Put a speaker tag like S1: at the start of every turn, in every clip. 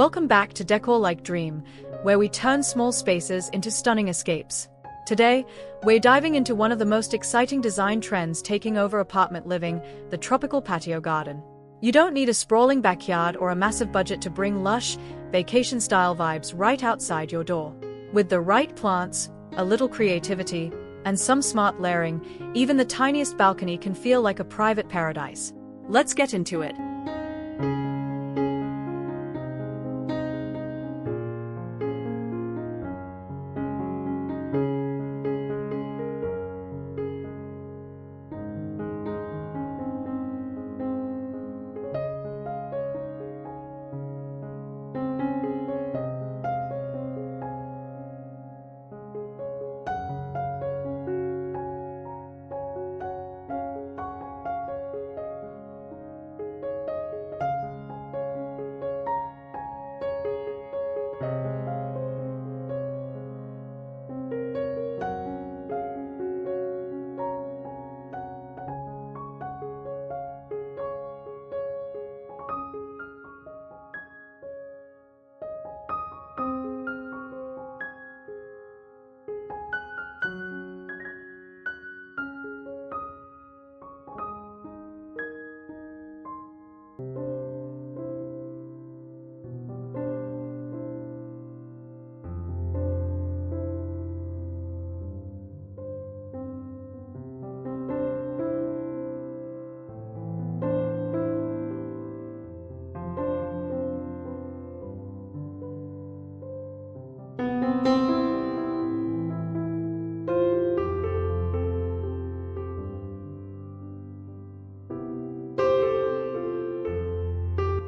S1: Welcome back to Decor Like Dream, where we turn small spaces into stunning escapes. Today, we're diving into one of the most exciting design trends taking over apartment living, the tropical patio garden. You don't need a sprawling backyard or a massive budget to bring lush, vacation-style vibes right outside your door. With the right plants, a little creativity, and some smart layering, even the tiniest balcony can feel like a private paradise. Let's get into it.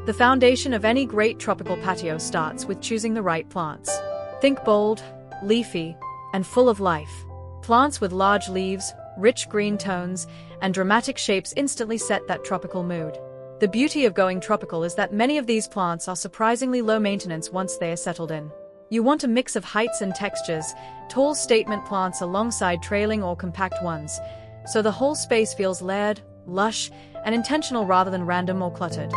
S1: The foundation of any great tropical patio starts with choosing the right plants. Think bold, leafy, and full of life. Plants with large leaves, rich green tones, and dramatic shapes instantly set that tropical mood. The beauty of going tropical is that many of these plants are surprisingly low maintenance once they are settled in. You want a mix of heights and textures, tall statement plants alongside trailing or compact ones, so the whole space feels layered, lush, and intentional rather than random or cluttered.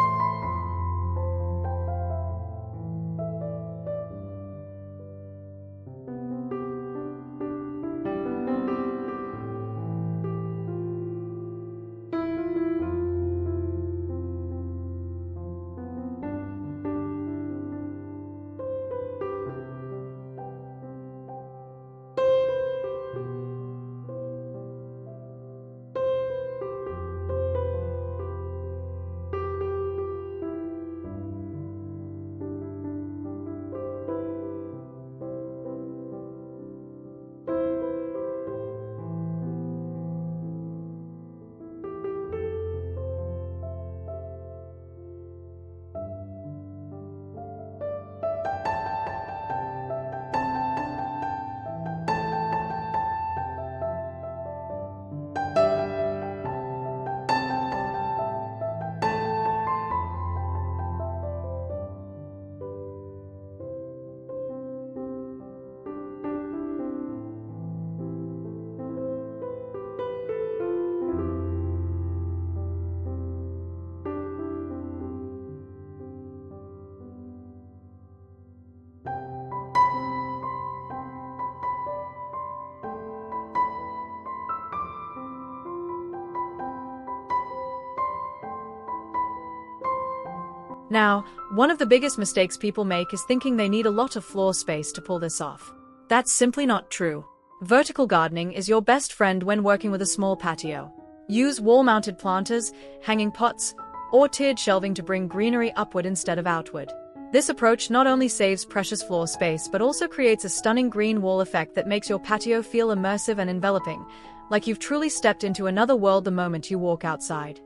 S1: Now, one of the biggest mistakes people make is thinking they need a lot of floor space to pull this off. That's simply not true. Vertical gardening is your best friend when working with a small patio. Use wall-mounted planters, hanging pots, or tiered shelving to bring greenery upward instead of outward. This approach not only saves precious floor space but also creates a stunning green wall effect that makes your patio feel immersive and enveloping, like you've truly stepped into another world the moment you walk outside.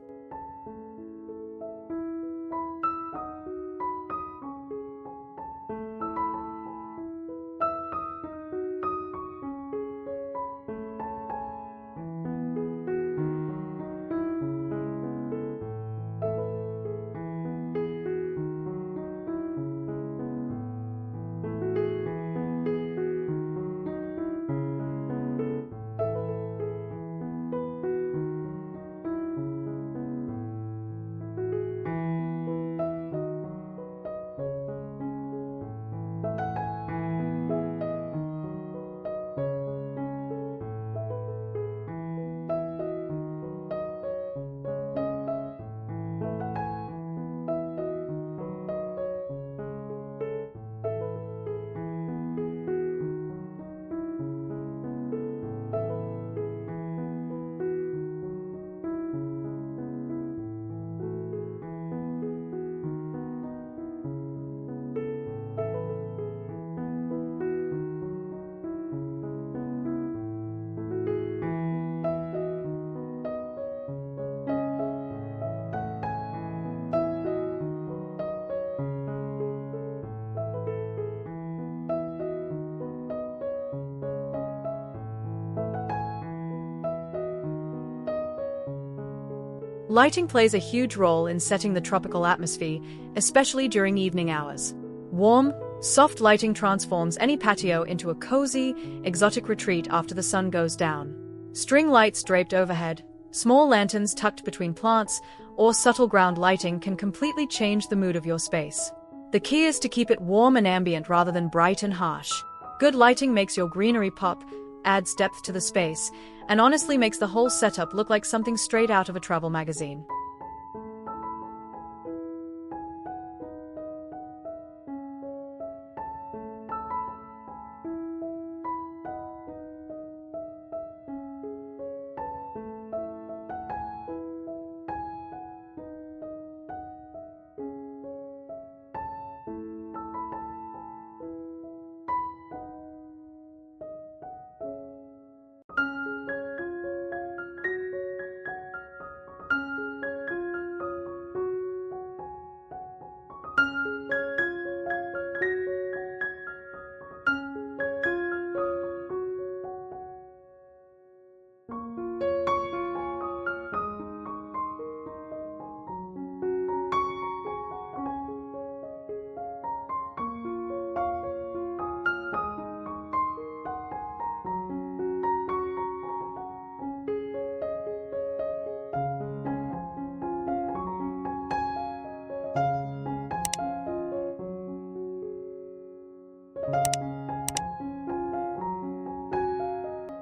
S1: Lighting plays a huge role in setting the tropical atmosphere, especially during evening hours. Warm, soft lighting transforms any patio into a cozy, exotic retreat after the sun goes down. String lights draped overhead, small lanterns tucked between plants, or subtle ground lighting can completely change the mood of your space. The key is to keep it warm and ambient rather than bright and harsh. Good lighting makes your greenery pop, adds depth to the space, and honestly makes the whole setup look like something straight out of a travel magazine.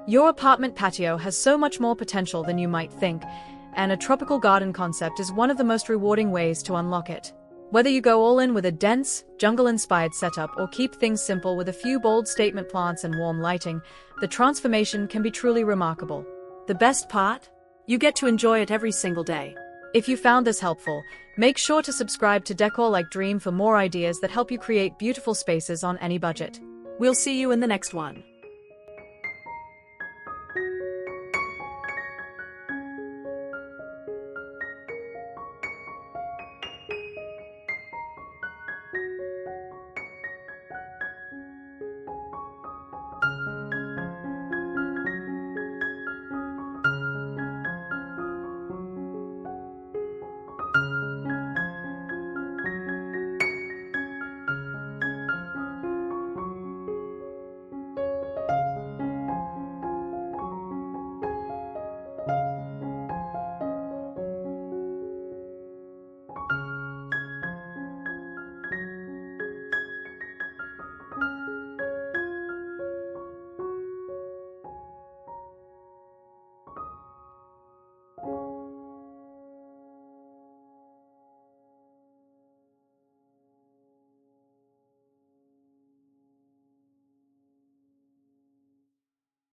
S1: Your apartment patio has so much more potential than you might think, and a tropical garden concept is one of the most rewarding ways to unlock it. Whether you go all in with a dense, jungle-inspired setup or keep things simple with a few bold statement plants and warm lighting, the transformation can be truly remarkable. The best part? You get to enjoy it every single day. If you found this helpful, make sure to subscribe to Decor Like Dream for more ideas that help you create beautiful spaces on any budget. We'll see you in the next one.